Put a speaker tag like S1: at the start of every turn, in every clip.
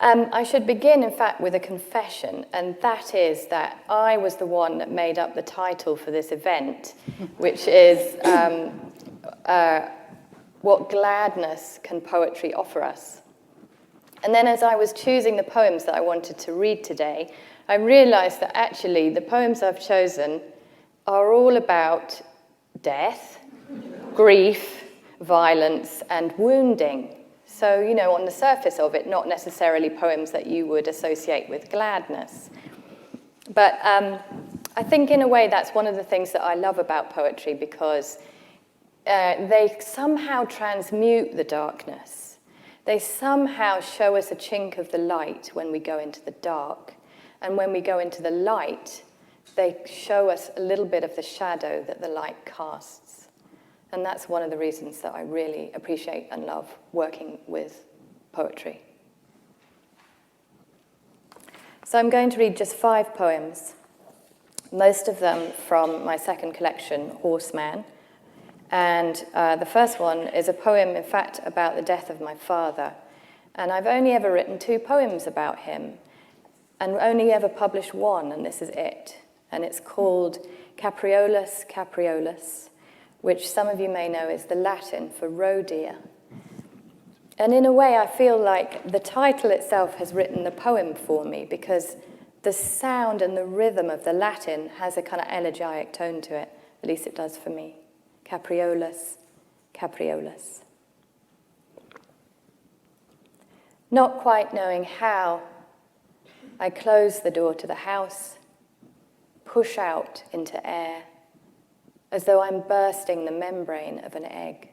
S1: I should begin, in fact, with a confession, and that is that I was the one that made up the title for this event, which is What Gladness Can Poetry Offer Us? And then as I was choosing the poems that I wanted to read today, I realized that actually the poems I've chosen are all about death, grief, violence, and wounding. So, you know, on the surface of it, not necessarily poems that you would associate with gladness. But I think in a way that's one of the things that I love about poetry, because they somehow transmute the darkness. They somehow show us a chink of the light when we go into the dark. And when we go into the light, they show us a little bit of the shadow that the light casts. And that's one of the reasons that I really appreciate and love working with poetry. So I'm going to read just 5 poems, most of them from my second collection, Horseman. And the first one is a poem, in fact, about the death of my father. And I've only ever written 2 poems about him, and only ever published one, and this is it. And it's called Capriolus, Capriolus, which some of you may know is the Latin for roe deer. And in a way, I feel like the title itself has written the poem for me, because the sound and the rhythm of the Latin has a kind of elegiac tone to it. At least it does for me. Capriolus, Capriolus. Not quite knowing how, I close the door to the house, push out into air, as though I'm bursting the membrane of an egg.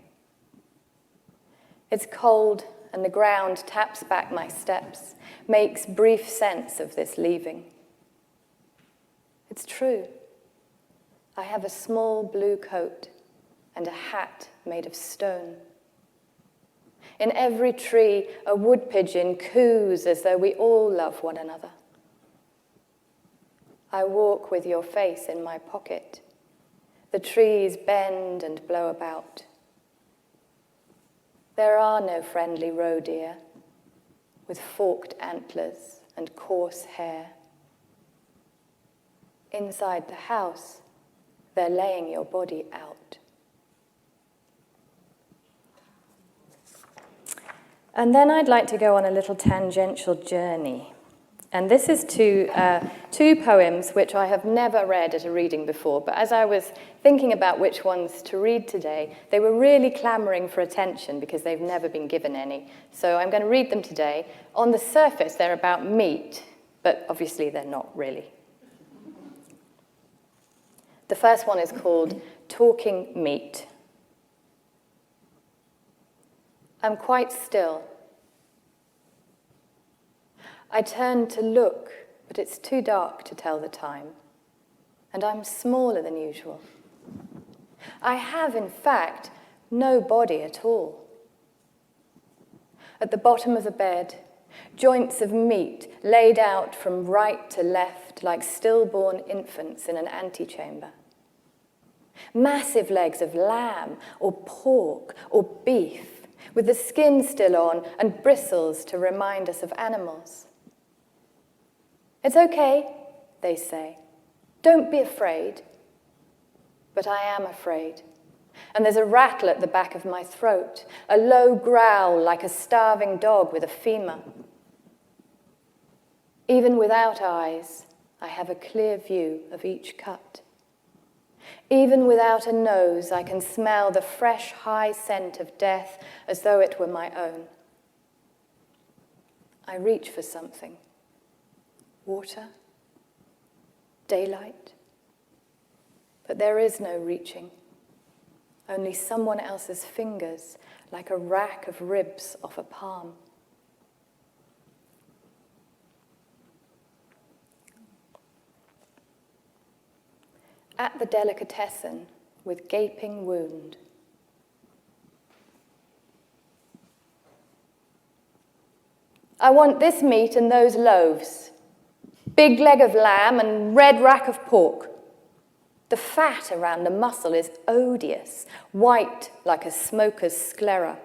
S1: It's cold, and the ground taps back my steps, makes brief sense of this leaving. It's true. I have a small blue coat and a hat made of stone. In every tree, a wood pigeon coos as though we all love one another. I walk with your face in my pocket. The trees bend and blow about. There are no friendly roe deer with forked antlers and coarse hair. Inside the house, they're laying your body out. And then I'd like to go on a little tangential journey. And this is to 2 poems which I have never read at a reading before, but as I was thinking about which ones to read today, they were really clamoring for attention because they've never been given any. So I'm going to read them today. On the surface, they're about meat, but obviously they're not really. The first one is called Talking Meat. I'm quite still. I turn to look, but it's too dark to tell the time, and I'm smaller than usual. I have, in fact, no body at all. At the bottom of the bed, joints of meat laid out from right to left like stillborn infants in an antechamber. Massive legs of lamb or pork or beef, with the skin still on and bristles to remind us of animals. It's okay, they say. Don't be afraid. But I am afraid. And there's a rattle at the back of my throat, a low growl like a starving dog with a femur. Even without eyes, I have a clear view of each cut. Even without a nose, I can smell the fresh, high scent of death as though it were my own. I reach for something. Water? Daylight? But there is no reaching. Only someone else's fingers, like a rack of ribs off a palm. At the delicatessen, with gaping wound. I want this meat and those loaves. Big leg of lamb and red rack of pork. The fat around the muscle is odious, white like a smoker's sclera.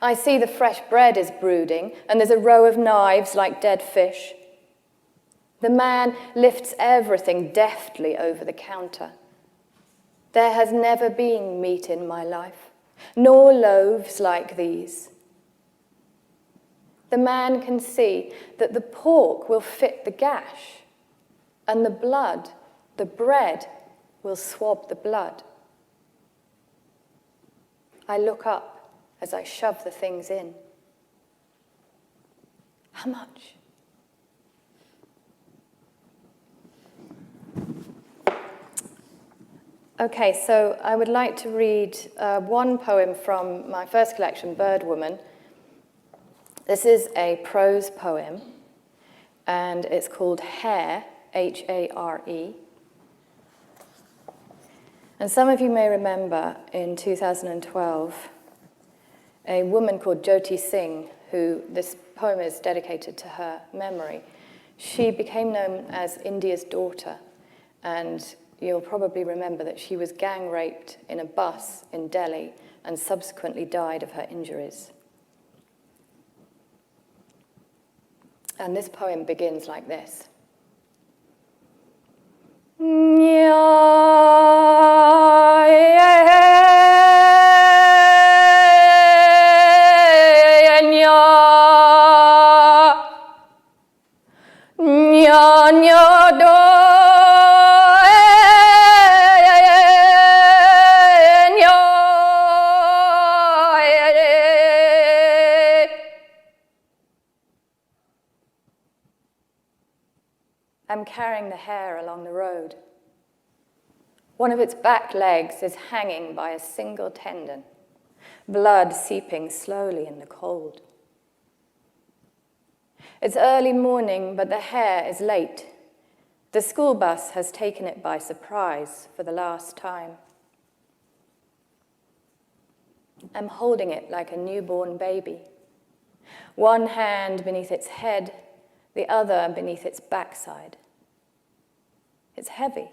S1: I see the fresh bread is brooding, and there's a row of knives like dead fish. The man lifts everything deftly over the counter. There has never been meat in my life, nor loaves like these. The man can see that the pork will fit the gash, and the blood, the bread, will swab the blood. I look up as I shove the things in. How much? Okay, so I would like to read one poem from my first collection, Bird Woman. This is a prose poem, and it's called Hare, H-A-R-E. And some of you may remember in 2012, a woman called Jyoti Singh, who this poem is dedicated to her memory. She became known as India's daughter, and you'll probably remember that she was gang raped in a bus in Delhi and subsequently died of her injuries. And this poem begins like this. I'm carrying the hare along the road. One of its back legs is hanging by a single tendon, blood seeping slowly in the cold. It's early morning, but the hare is late. The school bus has taken it by surprise for the last time. I'm holding it like a newborn baby, one hand beneath its head, the other beneath its backside. It's heavy.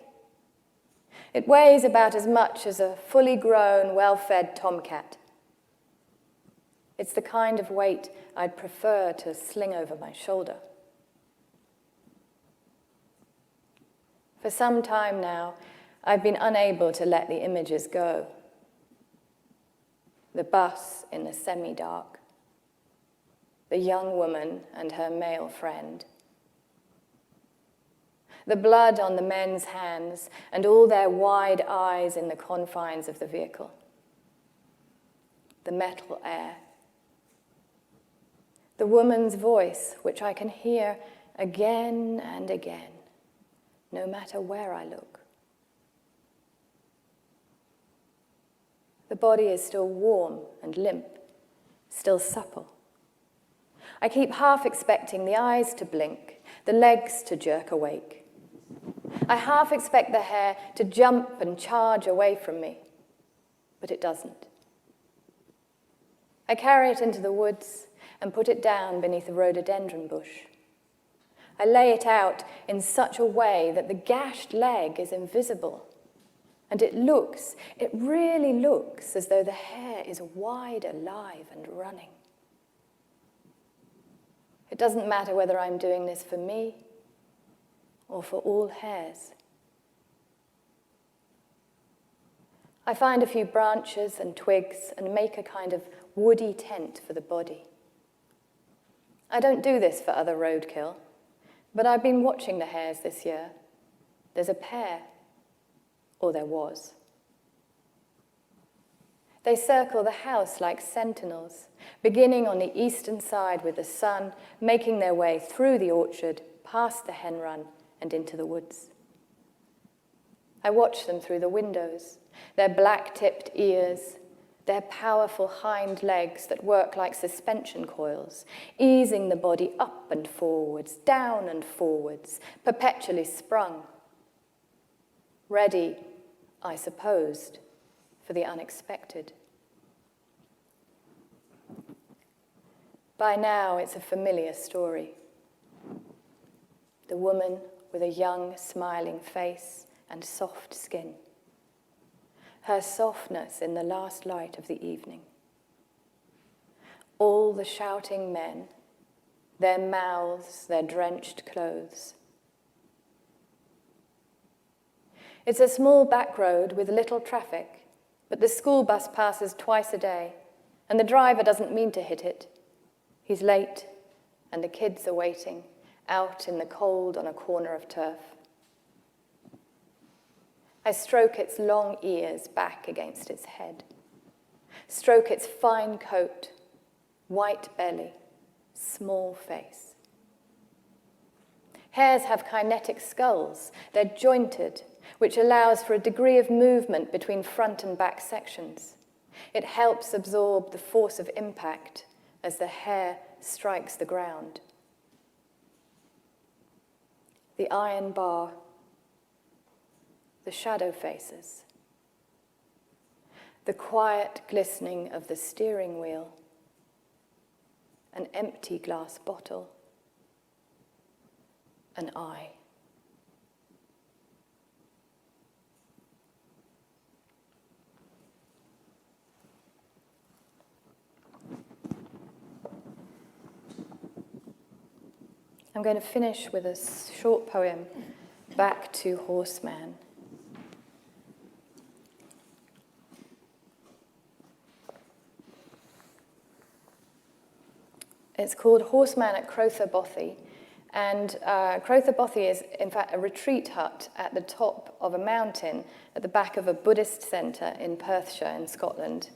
S1: It weighs about as much as a fully grown, well-fed tomcat. It's the kind of weight I'd prefer to sling over my shoulder. For some time now, I've been unable to let the images go. The bus in the semi-dark, the young woman and her male friend, the blood on the men's hands and all their wide eyes in the confines of the vehicle, the metal air, the woman's voice, which I can hear again and again, no matter where I look. The body is still warm and limp, still supple. I keep half expecting the eyes to blink, the legs to jerk awake. I half expect the hare to jump and charge away from me, but it doesn't. I carry it into the woods and put it down beneath a rhododendron bush. I lay it out in such a way that the gashed leg is invisible, and it really looks as though the hare is wide alive and running. It doesn't matter whether I'm doing this for me or for all hares. I find a few branches and twigs and make a kind of woody tent for the body. I don't do this for other roadkill, but I've been watching the hares this year. There's a pair, or there was. They circle the house like sentinels, beginning on the eastern side with the sun, making their way through the orchard, past the hen run, and into the woods. I watch them through the windows, their black-tipped ears, their powerful hind legs that work like suspension coils, easing the body up and forwards, down and forwards, perpetually sprung. Ready, I supposed, for the unexpected. By now, it's a familiar story. The woman with a young, smiling face and soft skin. Her softness in the last light of the evening. all the shouting men, their mouths, their drenched clothes. It's a small back road with little traffic, but the school bus passes twice a day, and the driver doesn't mean to hit it. He's late, and the kids are waiting, out in the cold on a corner of turf. I stroke its long ears back against its head, stroke its fine coat, white belly, small face. Hares have kinetic skulls. They're jointed, which allows for a degree of movement between front and back sections. It helps absorb the force of impact as the hare strikes the ground. The iron bar, the shadow faces, the quiet glistening of the steering wheel, an empty glass bottle, an eye. I'm going to finish with a short poem, Back to Horseman. It's called Horseman at Crowther Bothy, and Crowther Bothy is, in fact, a retreat hut at the top of a mountain at the back of a Buddhist centre in Perthshire in Scotland.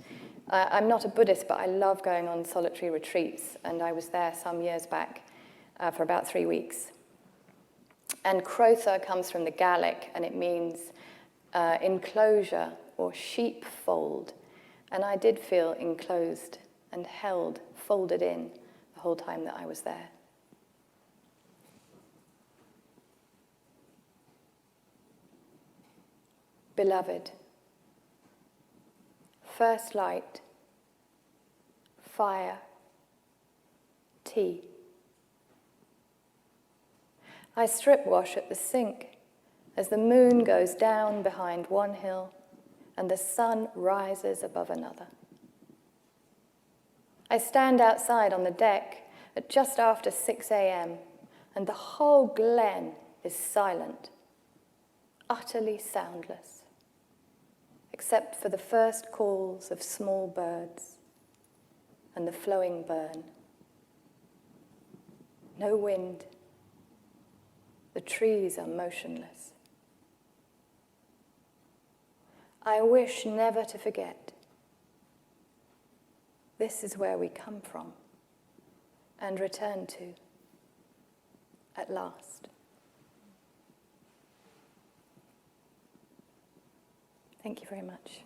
S1: I'm not a Buddhist, but I love going on solitary retreats, and I was there some years back for about 3 weeks. And Crowther comes from the Gaelic, and it means enclosure or sheepfold. And I did feel enclosed and held, folded in the whole time that I was there. Beloved, first light, fire, tea. I strip wash at the sink as the moon goes down behind one hill and the sun rises above another. I stand outside on the deck at just after 6 a.m. and the whole glen is silent, utterly soundless, except for the first calls of small birds and the flowing burn. No wind. The trees are motionless. I wish never to forget. This is where we come from and return to at last. Thank you very much.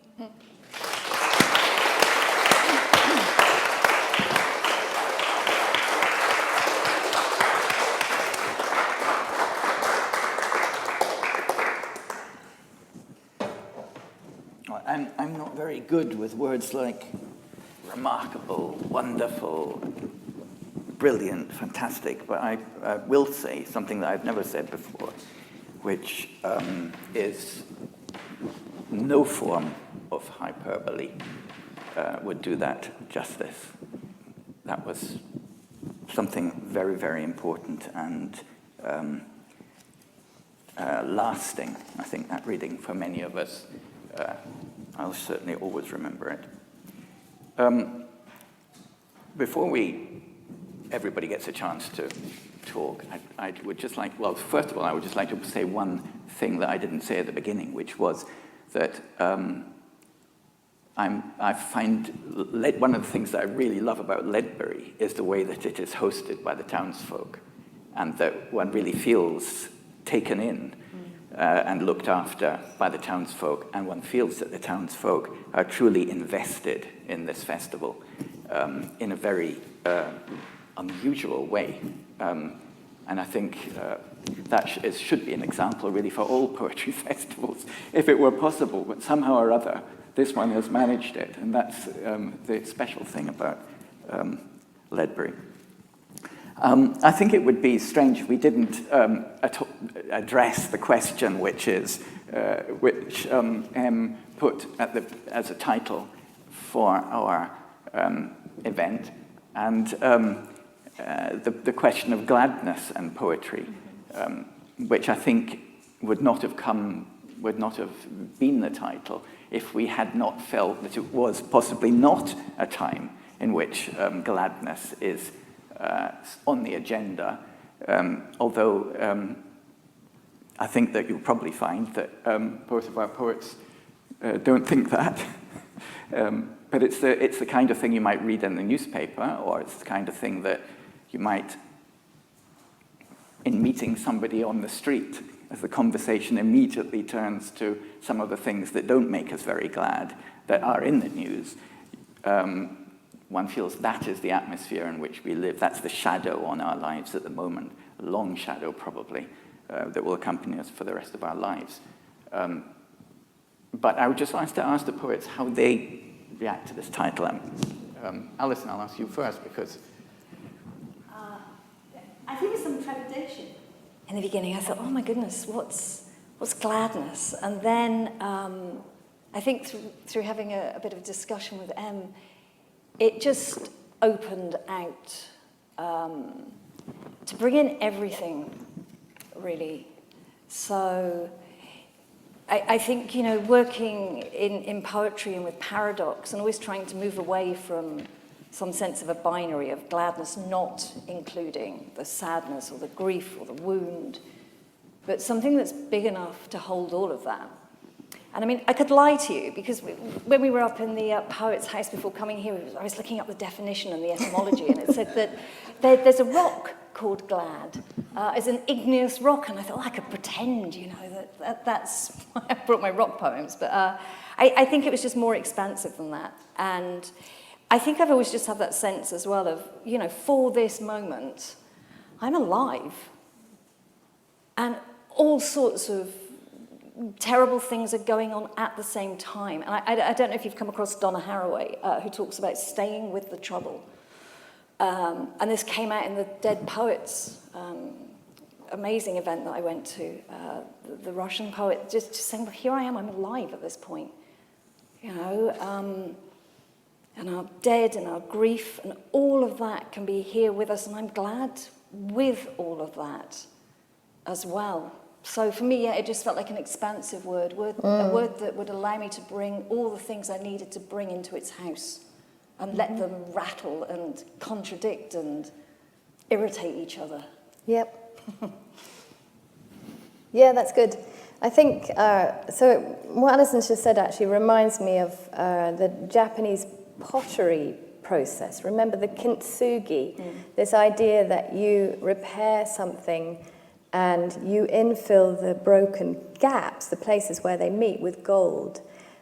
S2: I'm not very good with words like remarkable, wonderful, brilliant, fantastic, but I will say something that I've never said before, which is no form of hyperbole would do that justice. That was something very, very important and lasting, I think, that reading for many of us. I'll certainly always remember it. Before everybody gets a chance to talk, I would just like, well, first of all, I would just like to say one thing that I didn't say at the beginning, which was that I find one of the things that I really love about Ledbury is the way that it is hosted by the townsfolk, and that one really feels taken in and looked after by the townsfolk, and one feels that the townsfolk are truly invested in this festival in a very unusual way. And I think that should be an example, really, for all poetry festivals, if it were possible. But somehow or other, this one has managed it, and that's the special thing about Ledbury. I think it would be strange if we didn't address the question which Em put as a title for our event, And the question of gladness and poetry, which I think would not have been the title if we had not felt that it was possibly not a time in which gladness is on the agenda, although I think that you'll probably find that both of our poets don't think that. But it's the kind of thing you might read in the newspaper, or it's the kind of thing that you might, in meeting somebody on the street, as the conversation immediately turns to some of the things that don't make us very glad, that are in the news, one feels that is the atmosphere in which we live. That's the shadow on our lives at the moment, a long shadow probably, that will accompany us for the rest of our lives. But I would just like to ask the poets how they react to this title. Alison, I'll ask you first, because...
S3: I think there's some trepidation. In the beginning, I thought, oh my goodness, what's gladness? And then I think through having a bit of a discussion with Em, it just opened out to bring in everything, really. So I think, you know, working in poetry and with paradox and always trying to move away from some sense of a binary of gladness not including the sadness or the grief or the wound, but something that's big enough to hold all of that. And I mean, I could lie to you, because when we were up in the poet's house before coming here, I was looking up the definition and the etymology, and it said that there's a rock called glad, as an igneous rock, and I thought, I could pretend, you know, that's why I brought my rock poems, but I think it was just more expansive than that. And I think I've always just had that sense as well of, you know, for this moment, I'm alive. And all sorts of terrible things are going on at the same time. And I don't know if you've come across Donna Haraway, who talks about staying with the trouble. And this came out in the Dead Poets amazing event that I went to. The Russian poet just saying, well, here I am, I'm alive at this point. You know, and our dead and our grief and all of that can be here with us, and I'm glad with all of that as well. So for me, yeah, it just felt like an expansive word, a word that would allow me to bring all the things I needed to bring into its house and let them rattle and contradict and irritate each other.
S1: Yep. Yeah, that's good. I think, so what Alison's just said actually reminds me of the Japanese pottery process. Remember the kintsugi, this idea that you repair something and you infill the broken gaps, the places where they meet, with gold.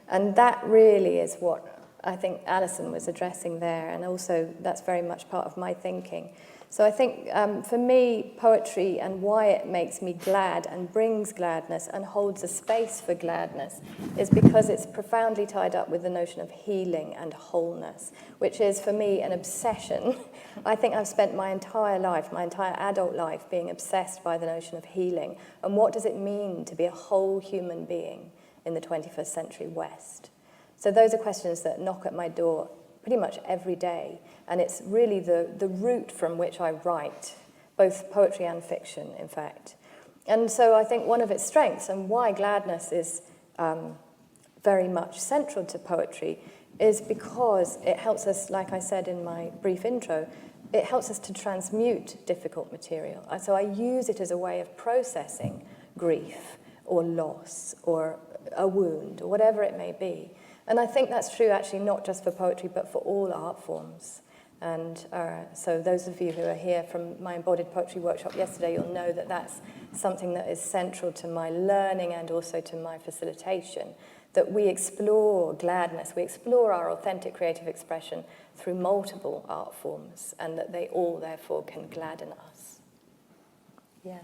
S1: And that really is what I think Alison was addressing there, and also that's very much part of my thinking. So I think for me, poetry and why it makes me glad and brings gladness and holds a space for gladness is because it's profoundly tied up with the notion of healing and wholeness, which is for me an obsession. I think I've spent my entire life, my entire adult life, being obsessed by the notion of healing. And what does it mean to be a whole human being in the 21st century West? So those are questions that knock at my door pretty much every day. And it's really the root from which I write, both poetry and fiction, in fact. And so I think one of its strengths and why gladness is very much central to poetry is because it helps us, like I said in my brief intro, it helps us to transmute difficult material. So I use it as a way of processing grief or loss or a wound or whatever it may be. And I think that's true actually not just for poetry but for all art forms. And so those of you who are here from my embodied poetry workshop yesterday, you'll know that that's something that is central to my learning and also to my facilitation, that we explore gladness, we explore our authentic creative expression through multiple art forms, and that they all therefore can gladden us. Yeah.